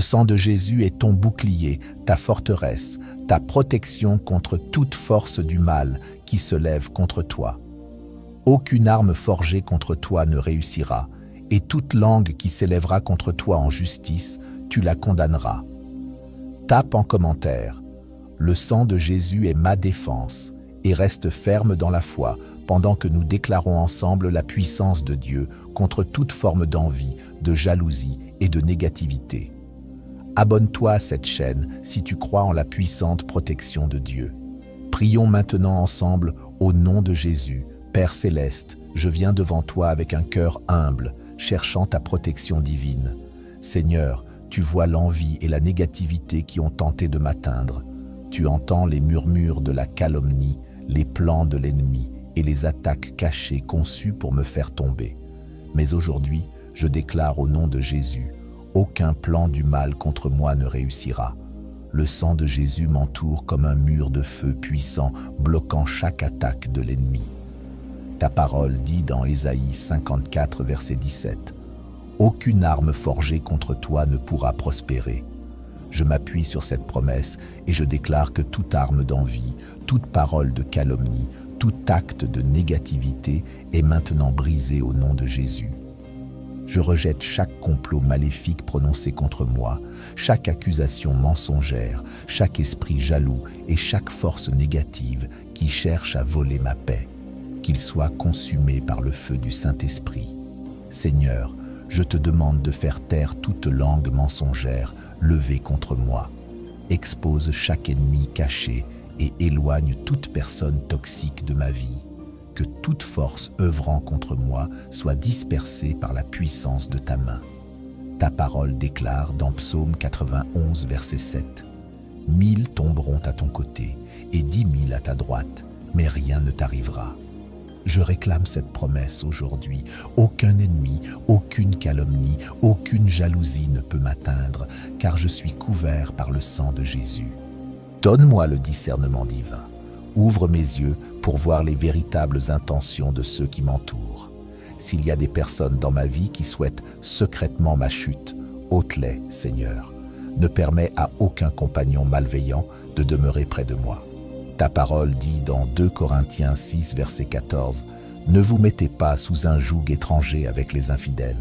Le sang de Jésus est ton bouclier, ta forteresse, ta protection contre toute force du mal qui se lève contre toi. Aucune arme forgée contre toi ne réussira, et toute langue qui s'élèvera contre toi en justice, tu la condamneras. Tape en commentaire « Le sang de Jésus est ma défense » et reste ferme dans la foi pendant que nous déclarons ensemble la puissance de Dieu contre toute forme d'envie, de jalousie et de négativité. Abonne-toi à cette chaîne si tu crois en la puissante protection de Dieu. Prions maintenant ensemble au nom de Jésus. Père céleste, je viens devant toi avec un cœur humble, cherchant ta protection divine. Seigneur, tu vois l'envie et la négativité qui ont tenté de m'atteindre. Tu entends les murmures de la calomnie, les plans de l'ennemi et les attaques cachées conçues pour me faire tomber. Mais aujourd'hui, je déclare au nom de Jésus, aucun plan du mal contre moi ne réussira. Le sang de Jésus m'entoure comme un mur de feu puissant, bloquant chaque attaque de l'ennemi. Ta parole dit dans Ésaïe 54, verset 17, « Aucune arme forgée contre toi ne pourra prospérer. » Je m'appuie sur cette promesse et je déclare que toute arme d'envie, toute parole de calomnie, tout acte de négativité est maintenant brisé au nom de Jésus. Je rejette chaque complot maléfique prononcé contre moi, chaque accusation mensongère, chaque esprit jaloux et chaque force négative qui cherche à voler ma paix. Qu'il soit consumé par le feu du Saint-Esprit. Seigneur, je te demande de faire taire toute langue mensongère levée contre moi. Expose chaque ennemi caché et éloigne toute personne toxique de ma vie. Que toute force œuvrant contre moi soit dispersée par la puissance de ta main. Ta parole déclare dans Psaume 91, verset 7, « 1000 tomberont à ton côté et 10 000 à ta droite, mais rien ne t'arrivera. » Je réclame cette promesse aujourd'hui. Aucun ennemi, aucune calomnie, aucune jalousie ne peut m'atteindre, car je suis couvert par le sang de Jésus. Donne-moi le discernement divin. Ouvre mes yeux pour voir les véritables intentions de ceux qui m'entourent. S'il y a des personnes dans ma vie qui souhaitent secrètement ma chute, ôte-les, Seigneur. Ne permets à aucun compagnon malveillant de demeurer près de moi. Ta parole dit dans 2 Corinthiens 6, verset 14, « Ne vous mettez pas sous un joug étranger avec les infidèles. »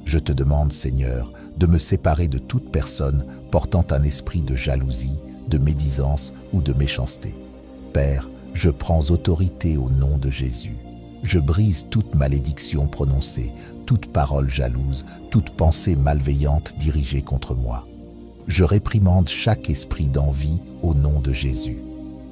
Je te demande, Seigneur, de me séparer de toute personne portant un esprit de jalousie, de médisance ou de méchanceté. Père, je prends autorité au nom de Jésus. Je brise toute malédiction prononcée, toute parole jalouse, toute pensée malveillante dirigée contre moi. Je réprimande chaque esprit d'envie au nom de Jésus.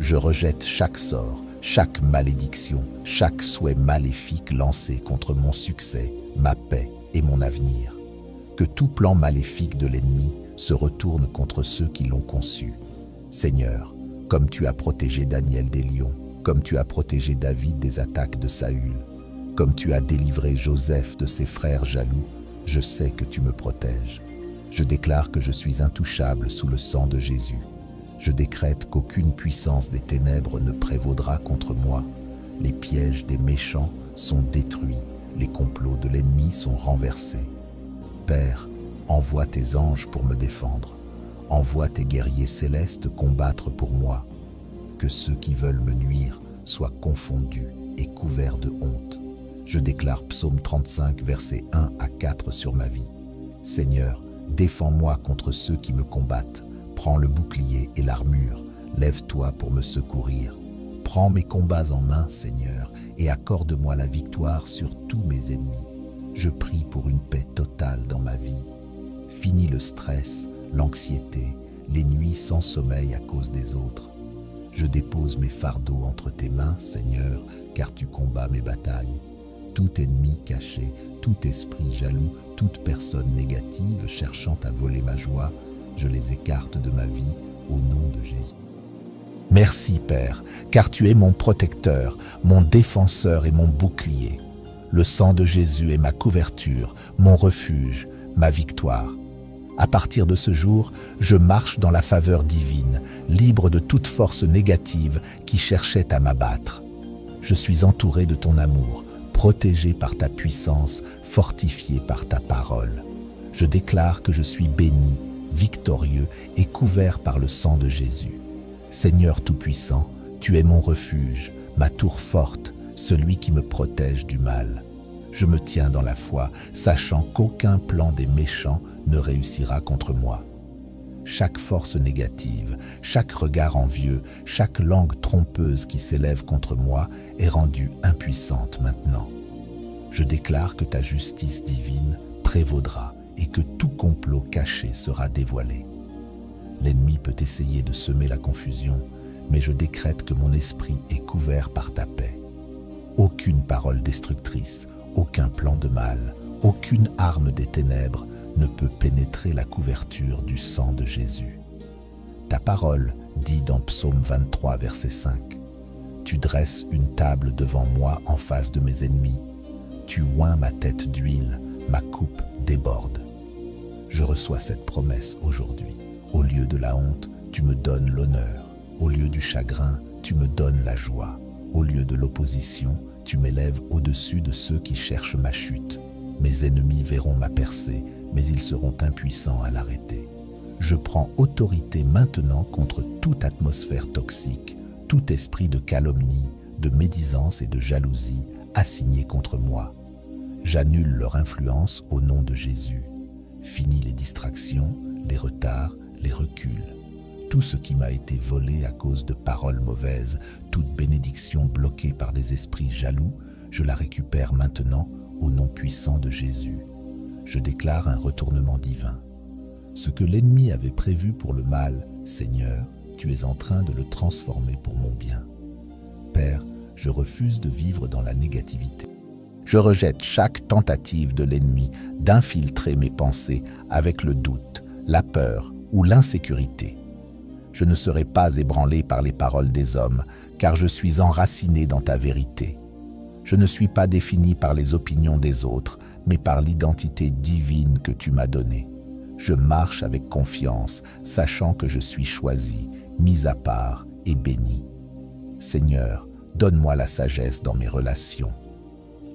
Je rejette chaque sort, chaque malédiction, chaque souhait maléfique lancé contre mon succès, ma paix et mon avenir. Que tout plan maléfique de l'ennemi se retourne contre ceux qui l'ont conçu. Seigneur, comme tu as protégé Daniel des lions, comme tu as protégé David des attaques de Saül, comme tu as délivré Joseph de ses frères jaloux, je sais que tu me protèges. Je déclare que je suis intouchable sous le sang de Jésus. Je décrète qu'aucune puissance des ténèbres ne prévaudra contre moi. Les pièges des méchants sont détruits, les complots de l'ennemi sont renversés. Père, envoie tes anges pour me défendre. Envoie tes guerriers célestes combattre pour moi. Que ceux qui veulent me nuire soient confondus et couverts de honte. Je déclare Psaume 35, versets 1 à 4 sur ma vie. Seigneur, défends-moi contre ceux qui me combattent. Prends le bouclier et l'armure, lève-toi pour me secourir. Prends mes combats en main, Seigneur, et accorde-moi la victoire sur tous mes ennemis. Je prie pour une paix totale dans ma vie. Finis le stress, l'anxiété, les nuits sans sommeil à cause des autres. Je dépose mes fardeaux entre tes mains, Seigneur, car tu combats mes batailles. Tout ennemi caché, tout esprit jaloux, toute personne négative cherchant à voler ma joie, je les écarte de ma vie au nom de Jésus. Merci Père, car tu es mon protecteur, mon défenseur et mon bouclier. Le sang de Jésus est ma couverture, mon refuge, ma victoire. À partir de ce jour, je marche dans la faveur divine, libre de toute force négative qui cherchait à m'abattre. Je suis entouré de ton amour, protégé par ta puissance, fortifié par ta parole. Je déclare que je suis béni, victorieux victorieux et couvert par le sang de Jésus. Seigneur Tout-Puissant, tu es mon refuge, ma tour forte, celui qui me protège du mal. Je me tiens dans la foi, sachant qu'aucun plan des méchants ne réussira contre moi. Chaque force négative, chaque regard envieux, chaque langue trompeuse qui s'élève contre moi est rendue impuissante maintenant. Je déclare que ta justice divine prévaudra et que tout complot caché sera dévoilé. L'ennemi peut essayer de semer la confusion, mais je décrète que mon esprit est couvert par ta paix. Aucune parole destructrice, aucun plan de mal, aucune arme des ténèbres ne peut pénétrer la couverture du sang de Jésus. Ta parole dit dans Psaume 23, verset 5, « Tu dresses une table devant moi en face de mes ennemis. Tu oins ma tête d'huile, ma coupe déborde. » Je reçois cette promesse aujourd'hui. Au lieu de la honte, tu me donnes l'honneur. Au lieu du chagrin, tu me donnes la joie. Au lieu de l'opposition, tu m'élèves au-dessus de ceux qui cherchent ma chute. Mes ennemis verront ma percée, mais ils seront impuissants à l'arrêter. Je prends autorité maintenant contre toute atmosphère toxique, tout esprit de calomnie, de médisance et de jalousie assigné contre moi. J'annule leur influence au nom de Jésus. Fini les distractions, les retards, les reculs. Tout ce qui m'a été volé à cause de paroles mauvaises, toute bénédiction bloquée par des esprits jaloux, je la récupère maintenant au nom puissant de Jésus. Je déclare un retournement divin. Ce que l'ennemi avait prévu pour le mal, Seigneur, tu es en train de le transformer pour mon bien. Père, je refuse de vivre dans la négativité. Je rejette chaque tentative de l'ennemi d'infiltrer mes pensées avec le doute, la peur ou l'insécurité. Je ne serai pas ébranlé par les paroles des hommes, car je suis enraciné dans ta vérité. Je ne suis pas défini par les opinions des autres, mais par l'identité divine que tu m'as donnée. Je marche avec confiance, sachant que je suis choisi, mis à part et béni. Seigneur, donne-moi la sagesse dans mes relations.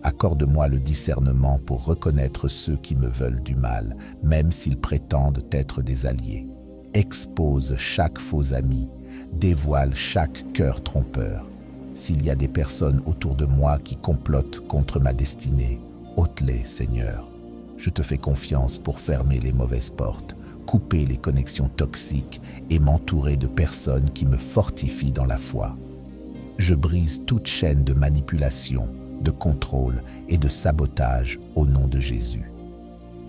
Accorde-moi le discernement pour reconnaître ceux qui me veulent du mal, même s'ils prétendent être des alliés. Expose chaque faux ami, dévoile chaque cœur trompeur. S'il y a des personnes autour de moi qui complotent contre ma destinée, ôte-les, Seigneur. Je te fais confiance pour fermer les mauvaises portes, couper les connexions toxiques et m'entourer de personnes qui me fortifient dans la foi. Je brise toute chaîne de manipulation, de contrôle et de sabotage au nom de Jésus.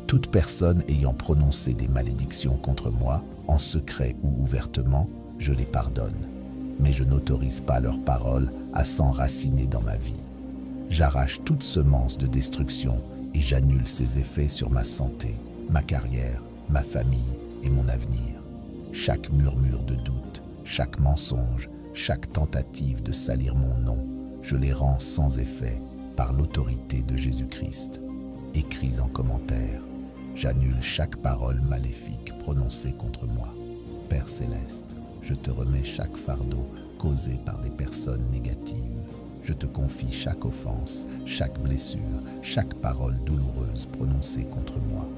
Toute personne ayant prononcé des malédictions contre moi, en secret ou ouvertement, je les pardonne. Mais je n'autorise pas leurs paroles à s'enraciner dans ma vie. J'arrache toute semence de destruction et j'annule ses effets sur ma santé, ma carrière, ma famille et mon avenir. Chaque murmure de doute, chaque mensonge, chaque tentative de salir mon nom, je les rends sans effet par l'autorité de Jésus-Christ. Écris en commentaire. J'annule chaque parole maléfique prononcée contre moi. Père Céleste, je te remets chaque fardeau causé par des personnes négatives. Je te confie chaque offense, chaque blessure, chaque parole douloureuse prononcée contre moi.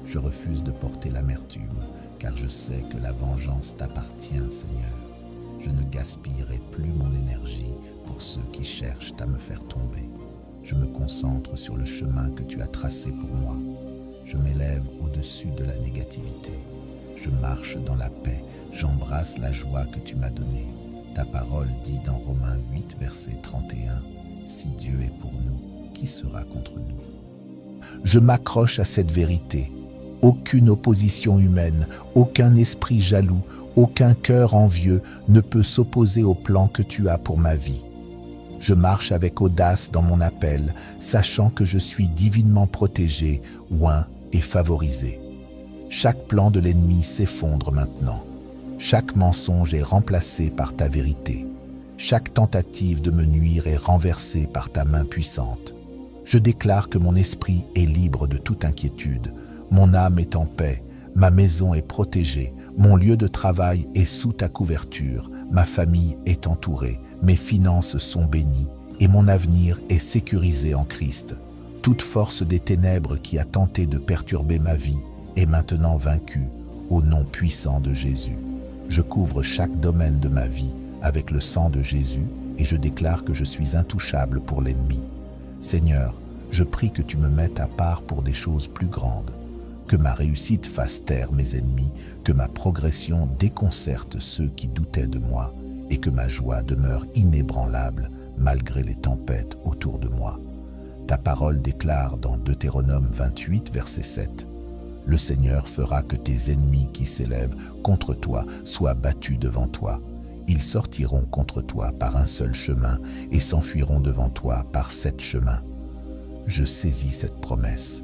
Je refuse de porter l'amertume, car je sais que la vengeance t'appartient, Seigneur. Je ne gaspillerai plus mon énergie pour ceux qui cherchent à me faire tomber. Je me concentre sur le chemin que tu as tracé pour moi. Je m'élève au-dessus de la négativité. Je marche dans la paix, j'embrasse la joie que tu m'as donnée. Ta parole dit dans Romains 8, verset 31, « Si Dieu est pour nous, qui sera contre nous ?» Je m'accroche à cette vérité. Aucune opposition humaine, aucun esprit jaloux, aucun cœur envieux ne peut s'opposer au plan que tu as pour ma vie. Je marche avec audace dans mon appel, sachant que je suis divinement protégé, oint et favorisé. Chaque plan de l'ennemi s'effondre maintenant. Chaque mensonge est remplacé par ta vérité. Chaque tentative de me nuire est renversée par ta main puissante. Je déclare que mon esprit est libre de toute inquiétude. Mon âme est en paix, ma maison est protégée, mon lieu de travail est sous ta couverture, ma famille est entourée, mes finances sont bénies et mon avenir est sécurisé en Christ. Toute force des ténèbres qui a tenté de perturber ma vie est maintenant vaincue au nom puissant de Jésus. Je couvre chaque domaine de ma vie avec le sang de Jésus et je déclare que je suis intouchable pour l'ennemi. Seigneur, je prie que tu me mettes à part pour des choses plus grandes, que ma réussite fasse taire mes ennemis, que ma progression déconcerte ceux qui doutaient de moi et que ma joie demeure inébranlable malgré les tempêtes autour de moi. Ta parole déclare dans Deutéronome 28, verset 7, « Le Seigneur fera que tes ennemis qui s'élèvent contre toi soient battus devant toi. Ils sortiront contre toi par un seul chemin et s'enfuiront devant toi par 7 chemins. » Je saisis cette promesse.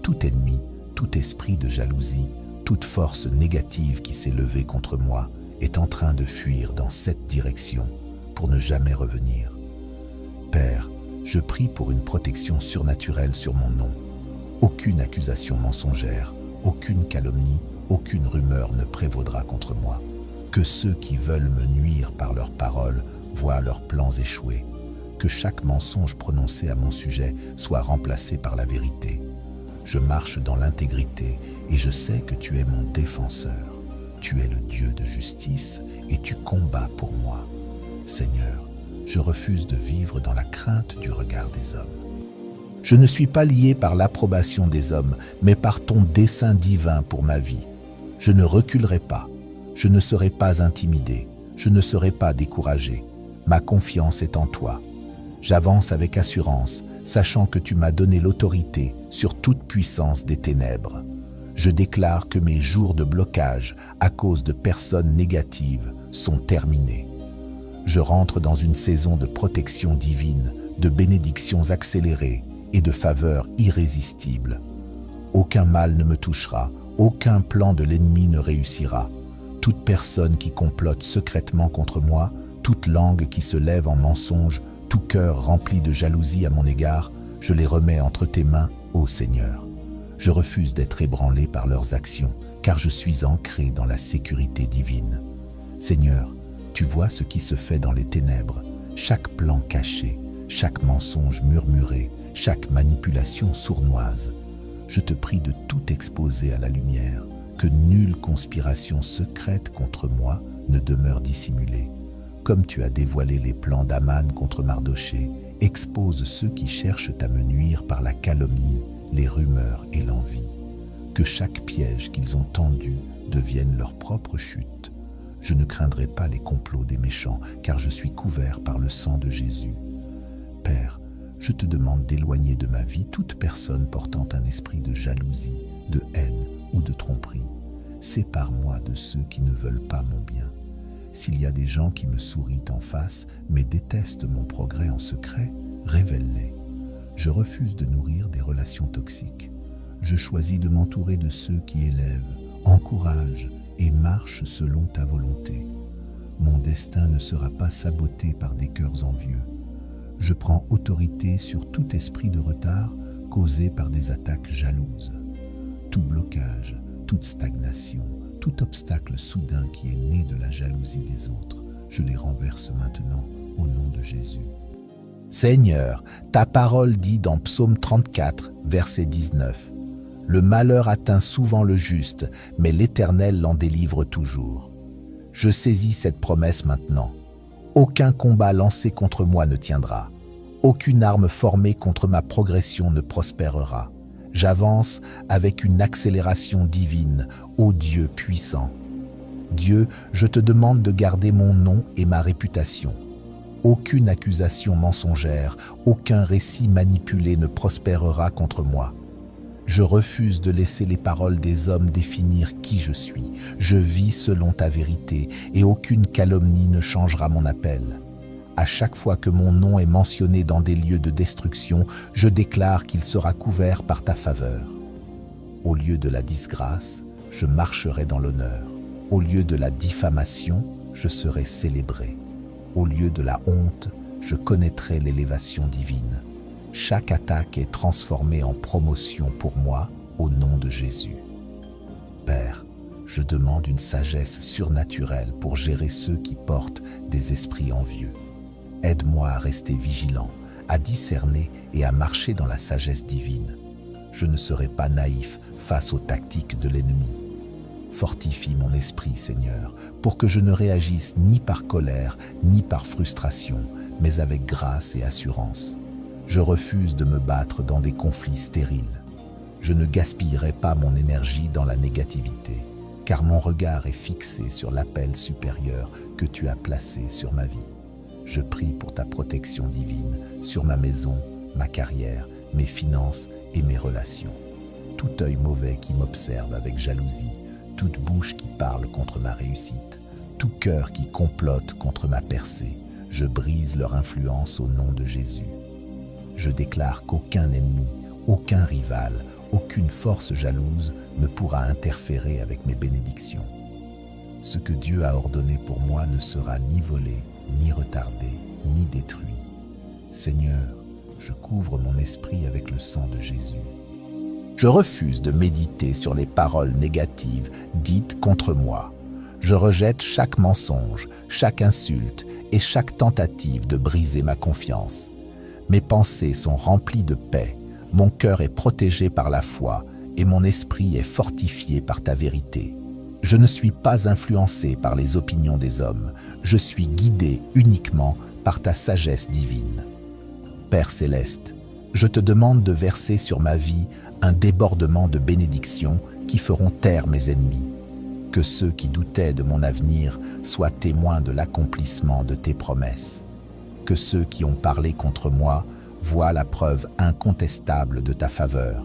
Tout ennemi, tout esprit de jalousie, toute force négative qui s'est levée contre moi est en train de fuir dans cette direction pour ne jamais revenir. Père, je prie pour une protection surnaturelle sur mon nom. Aucune accusation mensongère, aucune calomnie, aucune rumeur ne prévaudra contre moi. Que ceux qui veulent me nuire par leurs paroles voient leurs plans échouer. Que chaque mensonge prononcé à mon sujet soit remplacé par la vérité. Je marche dans l'intégrité et je sais que tu es mon défenseur. Tu es le Dieu de justice et tu combats pour moi. Seigneur, je refuse de vivre dans la crainte du regard des hommes. Je ne suis pas lié par l'approbation des hommes, mais par ton dessein divin pour ma vie. Je ne reculerai pas, je ne serai pas intimidé, je ne serai pas découragé. Ma confiance est en toi. J'avance avec assurance, sachant que tu m'as donné l'autorité sur toute puissance des ténèbres. Je déclare que mes jours de blocage à cause de personnes négatives sont terminés. Je rentre dans une saison de protection divine, de bénédictions accélérées et de faveurs irrésistibles. Aucun mal ne me touchera, aucun plan de l'ennemi ne réussira. Toute personne qui complote secrètement contre moi, toute langue qui se lève en mensonge, tout cœur rempli de jalousie à mon égard, je les remets entre tes mains, ô Seigneur. Je refuse d'être ébranlé par leurs actions, car je suis ancré dans la sécurité divine. Seigneur, tu vois ce qui se fait dans les ténèbres, chaque plan caché, chaque mensonge murmuré, chaque manipulation sournoise. Je te prie de tout exposer à la lumière, que nulle conspiration secrète contre moi ne demeure dissimulée. Comme tu as dévoilé les plans d'Aman contre Mardoché, expose ceux qui cherchent à me nuire par la calomnie, les rumeurs et l'envie. Que chaque piège qu'ils ont tendu devienne leur propre chute. Je ne craindrai pas les complots des méchants, car je suis couvert par le sang de Jésus. Père, je te demande d'éloigner de ma vie toute personne portant un esprit de jalousie, de haine ou de tromperie. Sépare-moi de ceux qui ne veulent pas mon bien. S'il y a des gens qui me sourient en face, mais détestent mon progrès en secret, révèle-les. Je refuse de nourrir des relations toxiques. Je choisis de m'entourer de ceux qui élèvent, encouragent et marchent selon ta volonté. Mon destin ne sera pas saboté par des cœurs envieux. Je prends autorité sur tout esprit de retard causé par des attaques jalouses. Tout blocage, toute stagnation, tout obstacle soudain qui est né de la jalousie des autres, je les renverse maintenant au nom de Jésus. Seigneur, ta parole dit dans Psaume 34, verset 19, « Le malheur atteint souvent le juste, mais l'Éternel l'en délivre toujours. » Je saisis cette promesse maintenant. Aucun combat lancé contre moi ne tiendra. Aucune arme formée contre ma progression ne prospérera. J'avance avec une accélération divine, ô Dieu puissant. Dieu, je te demande de garder mon nom et ma réputation. Aucune accusation mensongère, aucun récit manipulé ne prospérera contre moi. Je refuse de laisser les paroles des hommes définir qui je suis. Je vis selon ta vérité et aucune calomnie ne changera mon appel. À chaque fois que mon nom est mentionné dans des lieux de destruction, je déclare qu'il sera couvert par ta faveur. Au lieu de la disgrâce, je marcherai dans l'honneur. Au lieu de la diffamation, je serai célébré. Au lieu de la honte, je connaîtrai l'élévation divine. Chaque attaque est transformée en promotion pour moi au nom de Jésus. Père, je demande une sagesse surnaturelle pour gérer ceux qui portent des esprits envieux. Aide-moi à rester vigilant, à discerner et à marcher dans la sagesse divine. Je ne serai pas naïf face aux tactiques de l'ennemi. Fortifie mon esprit, Seigneur, pour que je ne réagisse ni par colère, ni par frustration, mais avec grâce et assurance. Je refuse de me battre dans des conflits stériles. Je ne gaspillerai pas mon énergie dans la négativité, car mon regard est fixé sur l'appel supérieur que tu as placé sur ma vie. Je prie pour ta protection divine sur ma maison, ma carrière, mes finances et mes relations. Tout œil mauvais qui m'observe avec jalousie, toute bouche qui parle contre ma réussite, tout cœur qui complote contre ma percée, je brise leur influence au nom de Jésus. Je déclare qu'aucun ennemi, aucun rival, aucune force jalouse ne pourra interférer avec mes bénédictions. Ce que Dieu a ordonné pour moi ne sera ni volé, ni retardé, ni détruit. Seigneur, je couvre mon esprit avec le sang de Jésus. Je refuse de méditer sur les paroles négatives dites contre moi. Je rejette chaque mensonge, chaque insulte et chaque tentative de briser ma confiance. Mes pensées sont remplies de paix, mon cœur est protégé par la foi et mon esprit est fortifié par ta vérité. Je ne suis pas influencé par les opinions des hommes, je suis guidé uniquement par ta sagesse divine. Père céleste, je te demande de verser sur ma vie un débordement de bénédictions qui feront taire mes ennemis. Que ceux qui doutaient de mon avenir soient témoins de l'accomplissement de tes promesses. Que ceux qui ont parlé contre moi voient la preuve incontestable de ta faveur.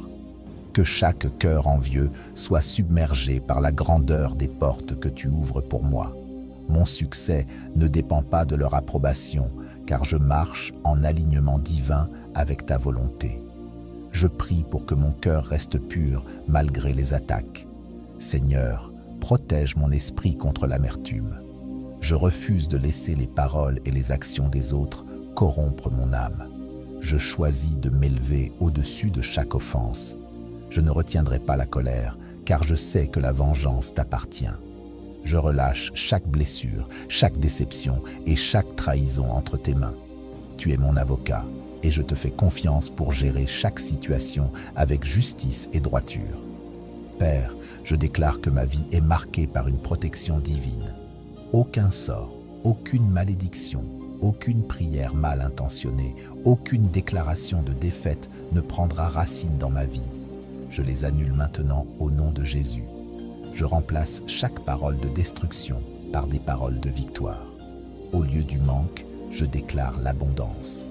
Que chaque cœur envieux soit submergé par la grandeur des portes que tu ouvres pour moi. Mon succès ne dépend pas de leur approbation, car je marche en alignement divin avec ta volonté. Je prie pour que mon cœur reste pur malgré les attaques. Seigneur, protège mon esprit contre l'amertume. Je refuse de laisser les paroles et les actions des autres corrompre mon âme. Je choisis de m'élever au-dessus de chaque offense. Je ne retiendrai pas la colère, car je sais que la vengeance t'appartient. Je relâche chaque blessure, chaque déception et chaque trahison entre tes mains. Tu es mon avocat et je te fais confiance pour gérer chaque situation avec justice et droiture. Père, je déclare que ma vie est marquée par une protection divine. Aucun sort, aucune malédiction, aucune prière mal intentionnée, aucune déclaration de défaite ne prendra racine dans ma vie. Je les annule maintenant au nom de Jésus. Je remplace chaque parole de destruction par des paroles de victoire. Au lieu du manque, je déclare l'abondance.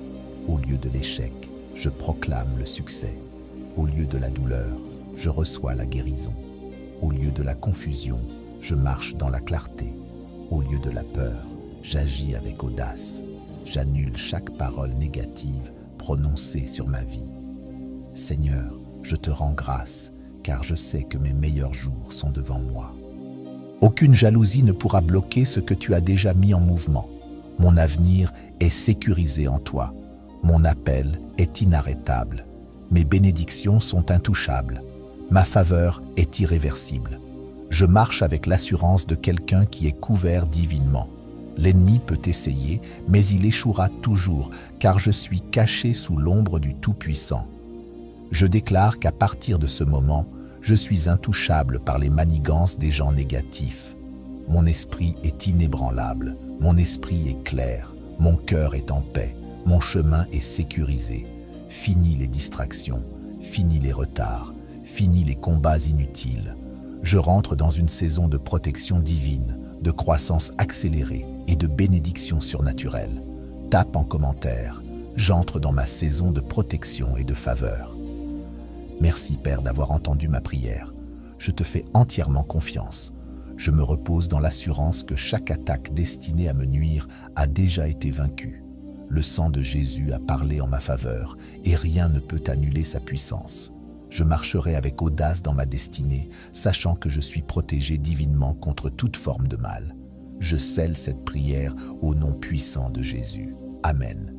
Au lieu de l'échec, je proclame le succès. Au lieu de la douleur, je reçois la guérison. Au lieu de la confusion, je marche dans la clarté. Au lieu de la peur, j'agis avec audace. J'annule chaque parole négative prononcée sur ma vie. Seigneur, je te rends grâce, car je sais que mes meilleurs jours sont devant moi. Aucune jalousie ne pourra bloquer ce que tu as déjà mis en mouvement. Mon avenir est sécurisé en toi. Mon appel est inarrêtable. Mes bénédictions sont intouchables. Ma faveur est irréversible. Je marche avec l'assurance de quelqu'un qui est couvert divinement. L'ennemi peut essayer, mais il échouera toujours, car je suis caché sous l'ombre du Tout-Puissant. Je déclare qu'à partir de ce moment, je suis intouchable par les manigances des gens négatifs. Mon esprit est inébranlable, mon esprit est clair, mon cœur est en paix, mon chemin est sécurisé. Fini les distractions, fini les retards, fini les combats inutiles. Je rentre dans une saison de protection divine, de croissance accélérée et de bénédiction surnaturelle. Tape en commentaire, j'entre dans ma saison de protection et de faveur. Merci Père d'avoir entendu ma prière. Je te fais entièrement confiance. Je me repose dans l'assurance que chaque attaque destinée à me nuire a déjà été vaincue. Le sang de Jésus a parlé en ma faveur et rien ne peut annuler sa puissance. Je marcherai avec audace dans ma destinée, sachant que je suis protégé divinement contre toute forme de mal. Je scelle cette prière au nom puissant de Jésus. Amen.